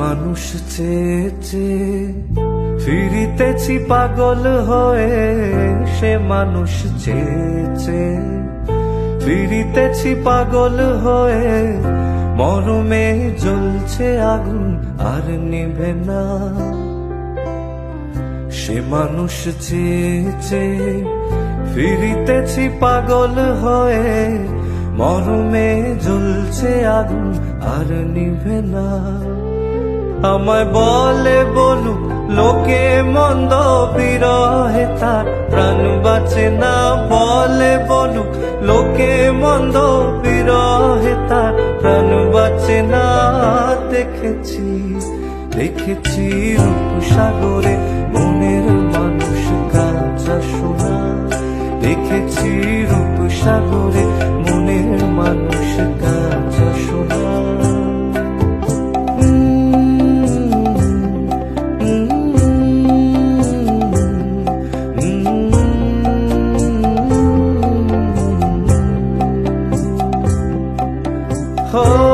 মানুষ চেয়ে চেয়ে ফিরিতেছি পাগল হয়ে, সে মানুষ চেয়ে চেয়ে ফিরিতেছি পাগল হয়ে। মরমে জ্বলছে আগুন আর নিভে না, সে মানুষ চেয়ে চেয়ে ফিরিতেছি পাগল হয়ে। মরমে জ্বলছে আগুন আর নিভে না। আমায় বলে বলুক লোকে মন্দ, বিরহে তার প্রাণ বাঁচে না। বলে বলুক লোকে মন্দ, বিরহে তার প্রাণ বাঁচে না। দেখেছি দেখেছি রূপসাগরে মনের মানুষ কাঁচা সোনা। দেখেছি রূপসাগরে মনের মানুষ কাঁচা সোনা। Oh